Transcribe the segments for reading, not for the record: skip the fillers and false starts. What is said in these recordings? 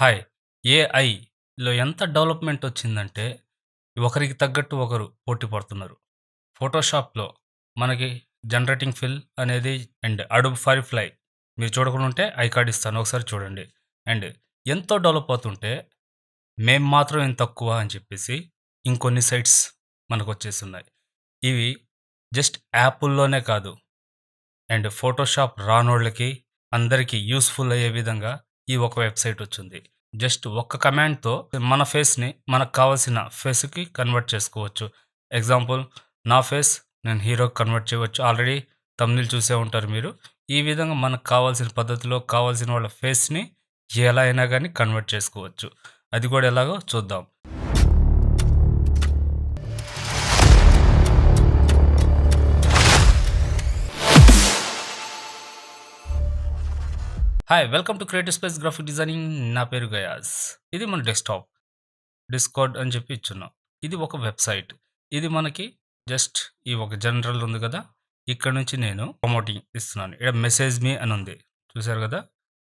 Hi! ఏఐలో ఎంత development వచ్చిందంటే, ఒకరికి తగ్గట్టు ఒకరు పోటీ పడుతున్నారు. ఫోటోషాప్‌లో మనకి జనరేటింగ్ ఫిల్ అనేది అండ్ అడోబ్ ఫైర్‌ఫ్లై మీరు చూడకుండా ఉంటే ఐ కార్డ్ ఇస్తాను. ఒకసారి చూడండి. అండ్ ఎంతో డెవలప్ అవుతుంటే, మేము మాత్రం ఇంత తక్కువ అని చెప్పేసి ఇంకొన్ని సైట్స్ మనకొచ్చేసున్నాయి. ఇవి జస్ట్ యాపుల్లోనే కాదు అండ్ ఫోటోషాప్ రానోళ్ళకి అందరికీ యూస్‌ఫుల్ అయ్యే విధంగా ఈ ఒక వెబ్‌సైట్ వచ్చింది. జస్ట్ ఒక్క కమాండ్‌తో మన ఫేస్‌ని మనకు కావాల్సిన ఫేస్‌కి కన్వర్ట్ చేసుకోవచ్చు. ఎగ్జాంపుల్ నా ఫేస్ నేను హీరోకి కన్వర్ట్ చేయవచ్చు. ఆల్రెడీ థంబ్‌నెయిల్ చూసే ఉంటారు మీరు. ఈ విధంగా మనకు కావాల్సిన పద్ధతిలో కావాల్సిన వాళ్ళ ఫేస్‌ని ఎలా అయినా గాని కన్వర్ట్ చేసుకోవచ్చు. అది కూడా ఎలాగో చూద్దాం. Hi! Welcome to creative space graphic designing. నా పేరు గయాస్. ఇది మన డెస్క్‌టాప్. డిస్కార్డ్ అని చెప్పి ఇచ్చున్నాం. ఇది ఒక వెబ్‌సైట్. ఇది మనకి జస్ట్ ఈ ఒక జనరల్ ఉంది కదా! ఇక్కడ నుంచి నేను ప్రమోటింగ్ ఇస్తున్నాను. ఇక్కడ మెసేజ్ మీ అని ఉంది. చూసారు కదా!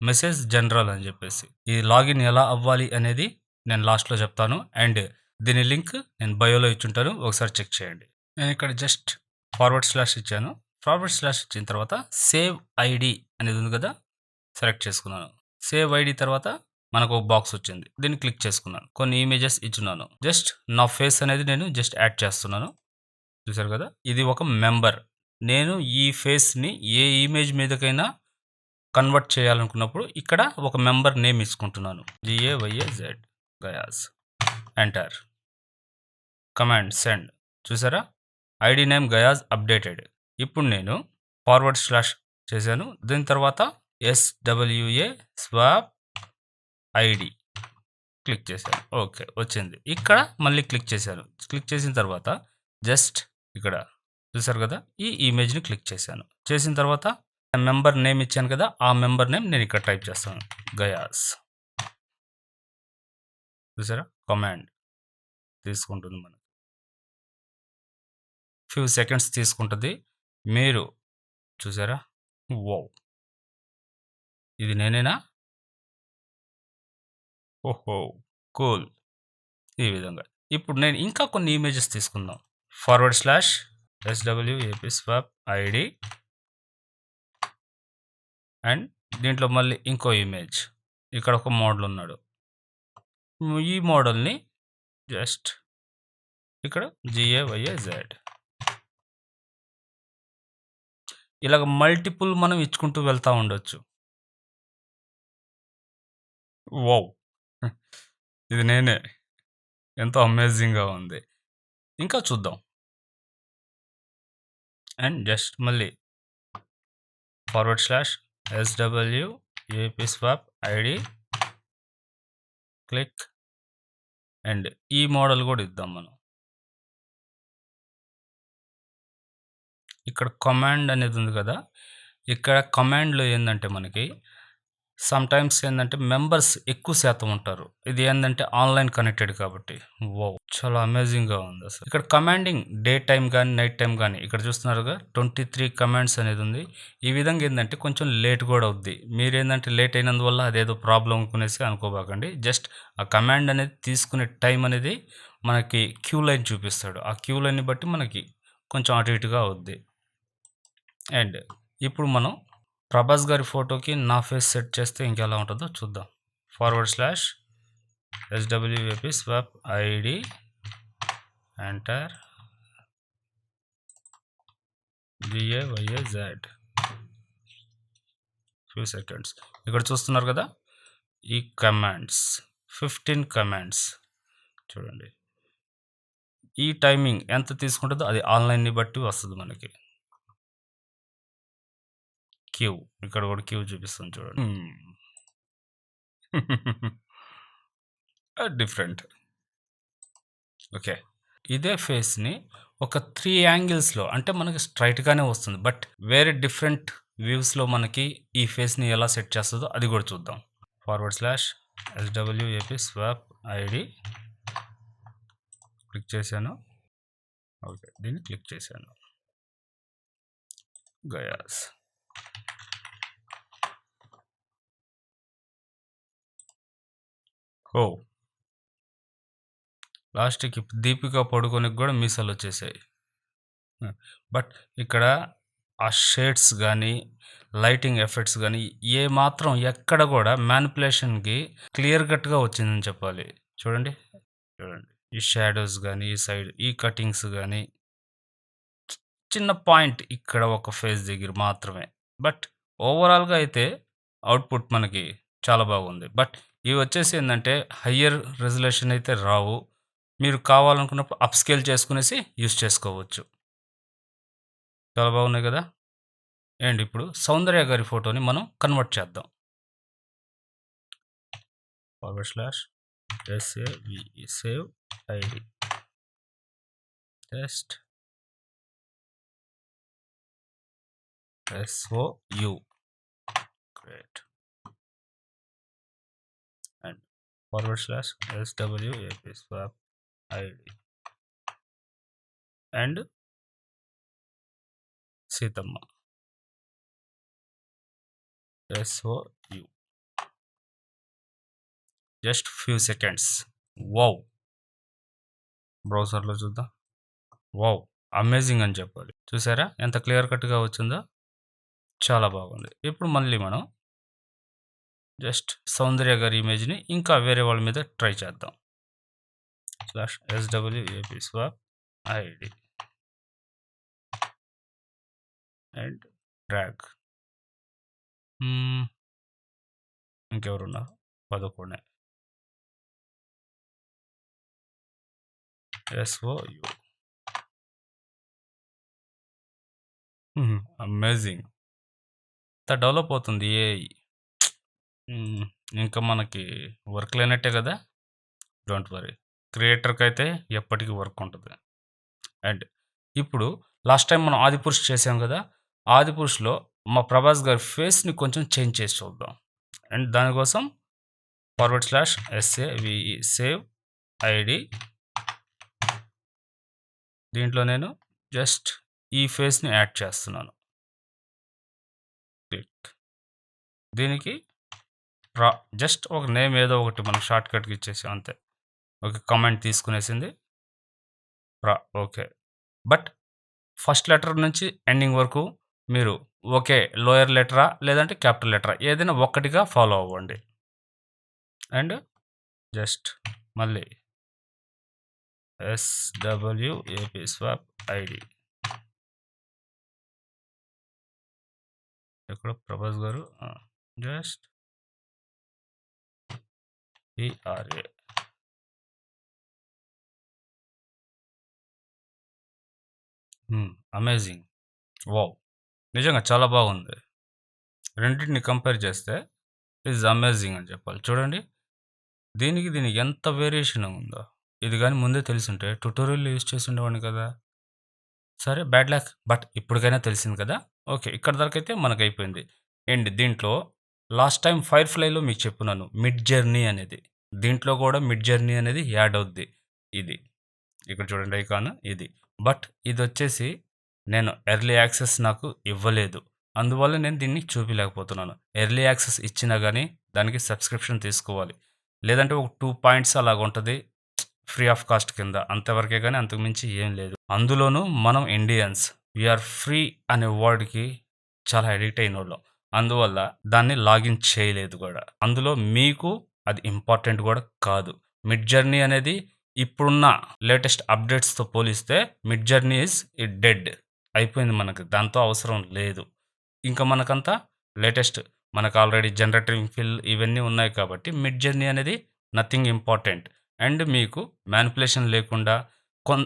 మెసేజ్ జనరల్ అని చెప్పేసి. ఈ లాగిన్ ఎలా అవ్వాలి అనేది నేను లాస్ట్‌లో చెప్తాను. అండ్ దీని లింక్ నేను బయోలో ఇచ్చుంటాను. ఒకసారి చెక్ చేయండి. నేను ఇక్కడ జస్ట్ ఫార్వర్డ్ స్లాష్ ఇచ్చాను. ఫార్వర్డ్ స్లాష్ ఇచ్చిన తర్వాత సేవ్ ఐడీ అనేది ఉంది కదా! సెలెక్ట్ చేసుకున్నాను. సేవ్ ఐడీ తర్వాత మనకు ఒక బాక్స్ వచ్చింది. దీన్ని క్లిక్ చేసుకున్నాను. కొన్ని ఇమేజెస్ ఇచ్చున్నాను. జస్ట్ నా ఫేస్ అనేది నేను జస్ట్ యాడ్ చేస్తున్నాను. చూసారు కదా! ఇది ఒక మెంబర్. నేను ఈ ఫేస్‌ని ఏ ఇమేజ్ మీదకైనా కన్వర్ట్ చేయాలనుకున్నప్పుడు ఇక్కడ ఒక మెంబర్ నేమ్ ఇచ్చుకుంటున్నాను. GAYAZ Gayaz. Enter. Command send. చూసారా? ID name Gayaz updated. ఇప్పుడు నేను ఫార్వర్డ్ స్లాష్ చేశాను. దీని తర్వాత SWA స్వాప్ ఐడి క్లిక్ చేశాను. ఓకే. వచ్చింది. ఇక్కడ మళ్ళీ క్లిక్ చేశాను. క్లిక్ చేసిన తర్వాత జస్ట్ ఇక్కడ చూసారు కదా! ఈ ఇమేజ్‌ని క్లిక్ చేశాను. చేసిన తర్వాత మెంబర్ నేమ్ ఇచ్చాను కదా! ఆ మెంబర్ నేమ్ నేను ఇక్కడ టైప్ చేస్తాను. గయాస్. చూసారా? కమాండ్ తీసుకుంటుంది మనకి. ఫ్యూ సెకండ్స్ తీసుకుంటది. మీరు చూసారా? వావ్! ఇది నేనేనా? ఓహో! కూల్. ఈ విధంగా. ఇప్పుడు నేను ఇంకా కొన్ని ఇమేజెస్ తీసుకుందాం. Forward slash SWAP swap ID and దీంట్లో మళ్ళీ ఇంకో ఇమేజ్. ఇక్కడ ఒక మోడల్ ఉన్నాడు. ఈ మోడల్‌ని జస్ట్ ఇక్కడ GAYAZ ఇలాగ మల్టిపుల్ మనం ఇచ్చుకుంటూ వెళ్తా ఉండొచ్చు. వావ్! ఇది నేనే. ఎంతో అమేజింగ్‌గా ఉంది. ఇంకా చూద్దాం. అండ్ జస్ట్ మళ్ళీ forward slash SWAP swap ID click and ఈ మోడల్ కూడా ఇద్దాం మనం. ఇక్కడ కమాండ్ అనేది ఉంది కదా! ఇక్కడ కమాండ్‌లో ఏందంటే మనకి సమ్‌టైమ్స్ ఏందంటే మెంబర్స్ ఎక్కువ శాతం ఉంటారు. ఇది ఏందంటే ఆన్‌లైన్ కనెక్టెడ్ కాబట్టి. వావ్! చాలా అమేజింగ్‌గా ఉందసలు. ఇక్కడ కమాండింగ్ డే టైమ్ గాని, నైట్ టైమ్ గాని ఇక్కడ చూస్తున్నారుగా 23 కమాండ్స్ అనేది ఉంది. ఈ విధంగా ఏందంటే కొంచెం లేట్ కూడా అవుద్ది. మీరేందంటే లేట్ అయినందువల్ల అదేదో ప్రాబ్లమ్ అనుకునేసి అనుకోబాకండి. జస్ట్ ఆ కమాండ్ అనేది తీసుకునే టైం అనేది మనకి క్యూ లైన్ చూపిస్తాడు. ఆ క్యూ లైన్‌ని బట్టి మనకి కొంచెం అటు ఇటుగా అవుద్ది. అండ్ ఇప్పుడు మనం ప్రభాస్ గారి ఫోటోకి నా ఫేస్ సెట్ చేస్తే ఇంకెలా ఉంటుందో చూద్దాం. Forward slash SWAP swap ID enter GAYAZ few seconds. ఇక్కడ చూస్తున్నారు కదా! ఈ కమాండ్స్ 15 కమాండ్స్ చూడండి. ఈ టైమింగ్ ఎంత తీసుకుంటుందో అది ఆన్‌లైన్‌ని బట్టి వస్తది మనకి. క్యూ ఇక్కడ కూడా క్యూ చూపిస్తుంది చూడండి. డిఫరెంట్. ఓకే. ఇదే ఫేస్‌ని ఒక 3 యాంగిల్స్‌లో అంటే మనకి స్ట్రెయిట్‌గానే వస్తుంది. బట్ వేరే డిఫరెంట్ వ్యూస్‌లో మనకి ఈ ఫేస్‌ని ఎలా సెట్ చేస్తదో అది కూడా చూద్దాం. Forward slash SWAP swap ID click చేశాను. ఓకే. దీన్ని క్లిక్ చేశాను. గయాస్. ఓ లాస్ట్‌కి దీపిక పడుకోనికి గూడా మీసాలొచ్చేసాయి. బట్ ఇక్కడ ఆ షేడ్స్ గానీ, లైటింగ్ ఎఫెక్ట్స్ గానీ, ఏమాత్రం ఎక్కడ గూడా మ్యానిపులేషన్‌కి క్లియర్ కట్‌గా వచ్చిందని చెప్పాలి. చూడండి. చూడండి. ఈ షాడోస్ గానీ, ఈ సైడ్ ఈ కటింగ్స్ గానీ, చిన్న పాయింట్ ఇక్కడ ఒక ఫేస్ దగ్గర మాత్రమే. బట్ ఓవరాల్‌గా అయితే అవుట్‌పుట్ మనకి చాలా బాగుంది. బట్ ఇవి వచ్చేసి ఏందంటే హయ్యర్ రిజల్యూషన్ అయితే రావు. మీరు కావాలనుకున్నప్పుడు అప్ స్కేల్ చేసుకునేసి యూజ్ చేసుకోవచ్చు. చాలా బాగున్నాయి గదా! అండ్ ఇప్పుడు సౌందర్య గారి ఫోటోని మనం కన్వర్ట్ చేద్దాం. Forward slash SAVE save ID test SOU great and forward slash SWAP swap ID and Seethamma SOU just few seconds. Wow! బ్రౌజర్‌లో చూద్దాం. వావ్! అమేజింగ్ అని చెప్పాలి. చూసారా ఎంత క్లియర్ కట్‌గా వచ్చిందో? చాలా బాగుంది. ఇప్పుడు మళ్ళీ మనం జస్ట్ సౌందర్య గారి ఇమేజ్‌ని ఇంకా వేరే వాళ్ళ మీద ట్రై చేద్దాం. Slash SWAP swap ID and drag. ఇంకెవరున్నారు? 11 SOU. అమేజింగ్. ఎంత డెవలప్ అవుతుంది ఏఐ. హ్మ్. ఇంకా మనకి వర్క్ లేనట్టే గదా! Don't worry. క్రియేటర్‌కైతే ఎప్పటికి వర్క్ ఉంటది. అండ్ ఇప్పుడు లాస్ట్ టైం మనం 'ఆదిపురుష్' చేసాం గదా! 'ఆదిపురుష్'లో మా ప్రభాస్ గారి ఫేస్‌ని కొంచెం చేంజ్ చేసి చూద్దాం. అండ్ దానికోసం forward slash SAVE save ID. దీంట్లో నేను జస్ట్ ఈ ఫేస్‌ని యాడ్ చేస్తున్నాను. క్లిక్. దీనికి జస్ట్ ఒక నేమ్ ఏదో ఒకటి మనం షార్ట్‌కట్‌గా ఇచ్చేసాం అంతే. ఓకే. కామెంట్ తీసుకునేసింది. ఓకే. బట్ ఫస్ట్ లెటర్ నుంచి ఎండింగ్ వరకు మీరు ఓకే. లోయర్ లెటరా? లేదంటే క్యాపిటల్ లెటరా? ఏదైనా ఒక్కటిగా ఫాలో అవ్వండి. అండ్ జస్ట్ మళ్ళీ SWAP స్వాప్ ఐడి. ఎక్కడో ప్రభాస్ గారు జస్ట్ PRA. అమేజింగ్. వావ్! నిజంగా చాలా బాగుంది. రెండిటిని కంపేర్ చేస్తే ఈజ్ అమేజింగ్ అని చెప్పాలి. చూడండి. దీనికి ఎంత వేరియేషన్ ఉందో. ఇది గాని ముందే తెలిసుంటే ట్యుటోరియల్‌లో యూజ్ చేసి ఉండేవాడిని కదా! సరే బ్యాడ్ లక్. బట్ ఇప్పటికైనా తెలిసింది కదా! ఓకే. ఇక్కడి దాకైతే మనకయిపోయింది. అండ్ దీంట్లో లాస్ట్ టైమ్ 'ఫైర్‌ఫ్లై'లో మీకు చెప్పున్నాను. మిడ్ జర్నీ అనేది. దీంట్లో కూడా మిడ్ జర్నీ అనేది యాడ్ అవుద్ది. ఇది. ఇక్కడ చూడండి ఐకాన్ ఇది. బట్ ఇదొచ్చేసి నేను ఎర్లీ యాక్సెస్ నాకు ఇవ్వలేదు. అందువల్ల నేను దీన్ని చూపియలేకపోతున్నాను. ఎర్లీ యాక్సెస్ ఇచ్చినా గానీ దానికి సబ్స్క్రిప్షన్ తీసుకోవాలి. లేదంటే ఒక 2 పాయింట్స్ అలాగుంటది. ఫ్రీ ఆఫ్ కాస్ట్ కింద. అంతవరకే గానీ అంతకు మించి ఏం లేదు. అందులోనూ మనం ఇండియన్స్. వి ఆర్ ఫ్రీ అనే వర్డ్‌కి చాలా అడిక్ట్ అయినోళ్ళం. అందువల్ల దాన్ని లాగిన్ చేయలేదు గూడా. అందులో మీకు అది ఇంపార్టెంట్ గూడా కాదు. మిడ్ జర్నీ అనేది ఇప్పుడున్న లేటెస్ట్ అప్డేట్స్‌తో పోలిస్తే మిడ్ జర్నీ ఈజ్ డెడ్. అయిపోయింది మనకు. దాంతో అవసరం లేదు. ఇంకా మనకంతా లేటెస్ట్ మనకు ఆల్రెడీ జనరేటివ్ ఫిల్ ఇవన్నీ ఉన్నాయి కాబట్టి మిడ్ జర్నీ అనేది నథింగ్ ఇంపార్టెంట్. అండ్ మీకు మ్యానిపులేషన్ లేకుండా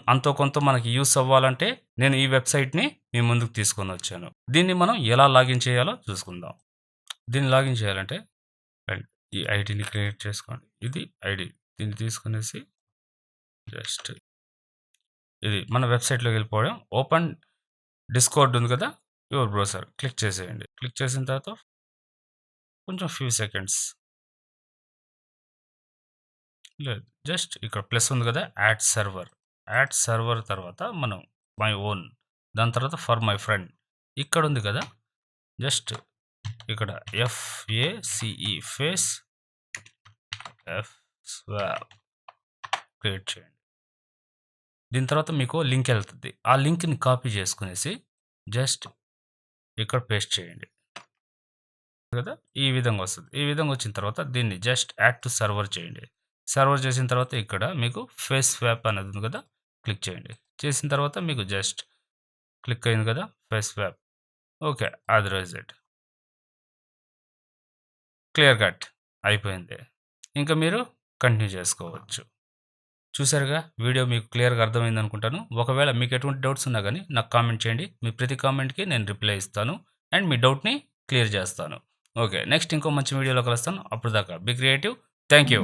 అంతో కొంత మనకి యూస్ అవ్వాలంటే నేను ఈ వెబ్‌సైట్‌ని మీ ముందుకు తీసుకొనొచ్చాను. దీన్ని మనం ఎలా లాగిన్ చేయాలో చూసుకుందాం. దీన్ని లాగిన్ చేయాలంటే రండి. ఈ ఐడీని క్రియేట్ చేసుకోండి. ఇది ఐడీ. దీన్ని తీసుకొనేసి జస్ట్ ఇది మన వెబ్‌సైట్‌లోకి వెళ్ళిపోవడం. ఓపెన్ డిస్కార్డ్ ఉంది కదా! యువర్ బ్రౌజర్ క్లిక్ చేసేయండి. క్లిక్ చేసిన తర్వాత కొంచెం ఫ్యూ సెకండ్స్ లేదు. జస్ట్ ఇక్కడ ప్లస్ ఉంది కదా! Add server. యాడ్ సర్వర్ తర్వాత మనం మై ఓన్. దాని తర్వాత ఫర్ మై ఫ్రెండ్. ఇక్కడుంది కదా! జస్ట్ ఇక్కడ FACE ఫేస్ స్వాప్ క్రియేట్ చేయండి. దీని తర్వాత మీకు లింక్ వెళ్తుంది. ఆ లింక్‌ని కాపీ చేసుకునేసి జస్ట్ ఇక్కడ పేస్ట్ చేయండి. కదా! ఈ విధంగా వస్తది. ఈ విధంగా వచ్చిన తర్వాత దీన్ని జస్ట్ యాడ్ టు సర్వర్ చేయండి. సర్వర్ చేసిన తర్వాత ఇక్కడ మీకు ఫేస్ స్వాప్ అనేది ఉంది కదా! క్లిక్ చేయండి. చేసిన తర్వాత మీకు జస్ట్ క్లిక్ అయింది కదా! Face swap. Okay. Authorize it. Clear cut అయిపోయింది. ఇంకా మీరు కంటిన్యూ చేసుకోవచ్చు. చూసారుగా వీడియో మీకు క్లియర్‌గా అర్థమైంది అనుకుంటాను. ఒకవేళ మీకు ఎటువంటి డౌట్స్ ఉన్నా గాని నాకు కామెంట్ చేయండి. మీ ప్రతి కామెంట్‌కి నేను రిప్లై ఇస్తాను. అండ్ మీ డౌట్‌ని క్లియర్ చేస్తాను. ఓకే. నెక్స్ట్ ఇంకో మంచి వీడియోలో కలుస్తాను. అప్పటిదాకా బీ క్రియేటివ్. Thank you.